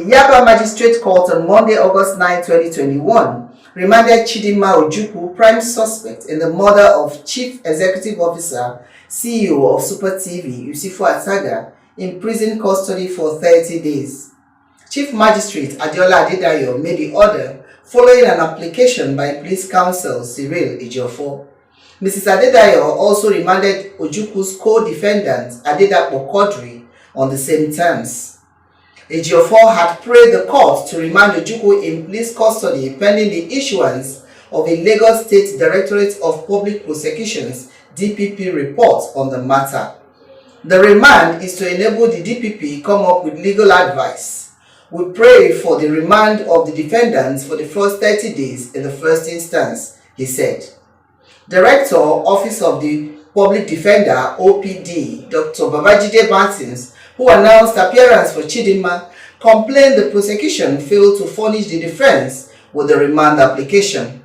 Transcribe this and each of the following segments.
Yaba Magistrate Court on Monday, August 9, 2021, remanded Chidinma Ojukwu, prime suspect in the murder of Chief Executive Officer, CEO of Super TV, Yusufu Ataga, in prison custody for 30 days. Chief Magistrate Adeola Adedayo made the order following an application by Police Counsel Cyril Ejiofor. Mrs. Adedayo also remanded Ojukwu's co-defendant Adedapo Quadri on the same terms. Ejiofor had prayed the court to remand Ojukwu in police custody pending the issuance of a Lagos State Directorate of Public Prosecutions (DPP) report on the matter. The remand is to enable the DPP come up with legal advice. We pray for the remand of the defendants for the first 30 days in the first instance, he said. Director, Office of the Public Defender, OPD, Dr. Babajide Martins, who announced appearance for Chidinma, complained the prosecution failed to furnish the defense with the remand application.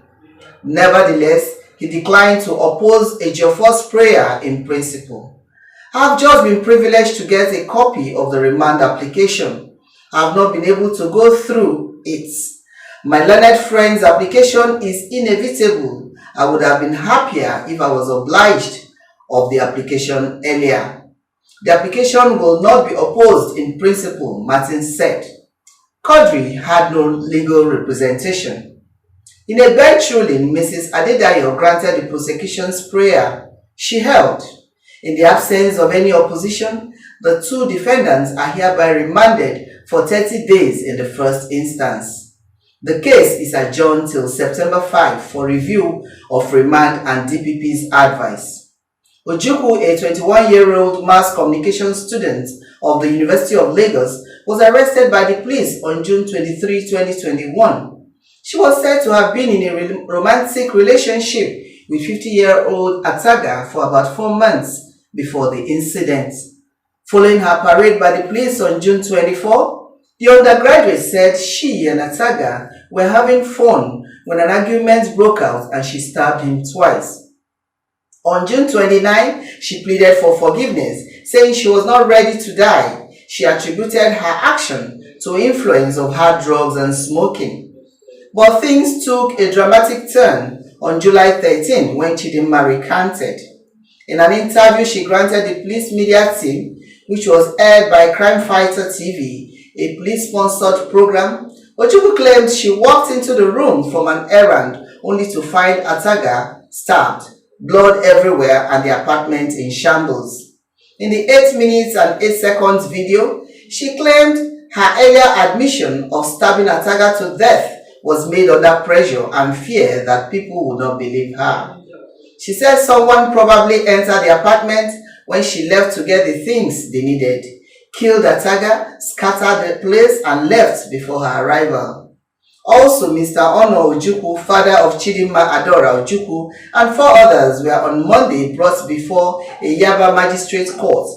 Nevertheless, he declined to oppose Ejiofor's prayer in principle. I have just been privileged to get a copy of the remand application. I have not been able to go through it. My learned friend's application is inevitable. I would have been happier if I was obliged of the application earlier. The application will not be opposed in principle, Martin said. Quadri had no legal representation. In a bench ruling, Mrs. Adedayo granted the prosecution's prayer. She held, in the absence of any opposition, the two defendants are hereby remanded for 30 days in the first instance. The case is adjourned till September 5 for review of remand and DPP's advice. Ojukwu, a 21-year-old mass communication student of the University of Lagos, was arrested by the police on June 23, 2021. She was said to have been in a romantic relationship with 50-year-old Ataga for about 4 months before the incident. Following her parade by the police on June 24, the undergraduate said she and Ataga were having fun when an argument broke out and she stabbed him twice. On June 29, she pleaded for forgiveness, saying she was not ready to die. She attributed her action to influence of hard drugs and smoking. But things took a dramatic turn on July 13 when Chidinma recanted. In an interview she granted the police media team, which was aired by Crime Fighter TV, a police-sponsored program, Ojukwu claimed she walked into the room from an errand only to find Ataga stabbed, blood everywhere, and the apartment in shambles. In the 8 minutes and 8 seconds video, she claimed her earlier admission of stabbing Ataga to death was made under pressure and fear that people would not believe her. She said someone probably entered the apartment when she left to get the things they needed, killed Ataga, scattered the place, and left before her arrival. Also, Mr. Ono Ojukwu, father of Chidinma Adora Ojukwu, and 4 others were on Monday brought before a Yaba Magistrate Court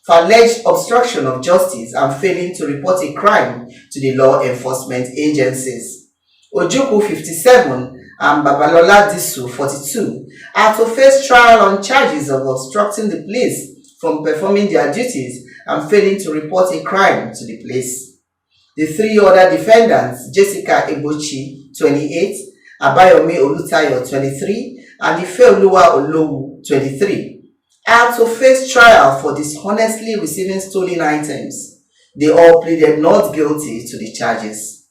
for alleged obstruction of justice and failing to report a crime to the law enforcement agencies. Ojukwu, 57, and Babalola Disu, 42, are to face trial on charges of obstructing the police from performing their duties and failing to report a crime to the police. The 3 other defendants, Jessica Ebochi, 28, Abayomi Olutayo, 23, and Ifeoluwa Olowu, 23, are to face trial for dishonestly receiving stolen items. They all pleaded not guilty to the charges.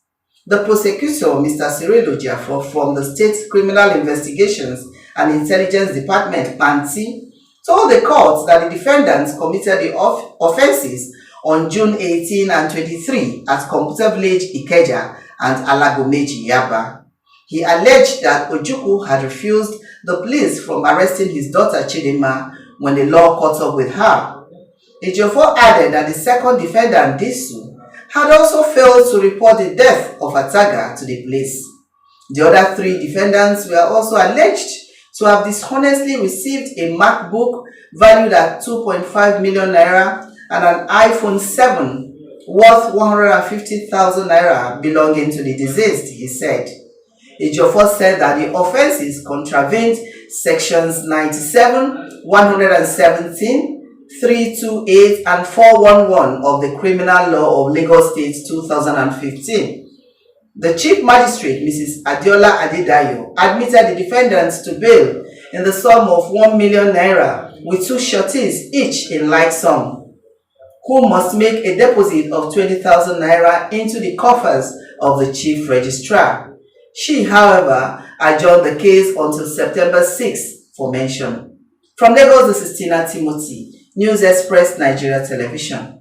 The prosecutor, Mr. Cyril Ejiofor from the State Criminal Investigations and Intelligence Department, PANTI, told the court that the defendants committed the offenses on June 18 and 23 at Computer Village Ikeja and Alagomeji Yaba. He alleged that Ojukwu had refused the police from arresting his daughter Chidinma when the law caught up with her. Ejiofor added that the second defendant, Disu, had also failed to report the death of Ataga to the police. The other 3 defendants were also alleged to have dishonestly received a MacBook valued at 2.5 million naira and an iPhone 7 worth 150,000 naira belonging to the deceased, he said. Ejiofor said that the offences contravened sections 97, 117, 328 and 411 of the Criminal Law of Lagos State 2015. The Chief Magistrate, Mrs. Adiola Adedayo, admitted the defendants to bail in the sum of 1 million naira with 2 sureties each in like sum, who must make a deposit of 20,000 naira into the coffers of the Chief Registrar. She, however, adjourned the case until September 6 for mention. From Lagos, this is Tina Timothy, News Express Nigeria Television.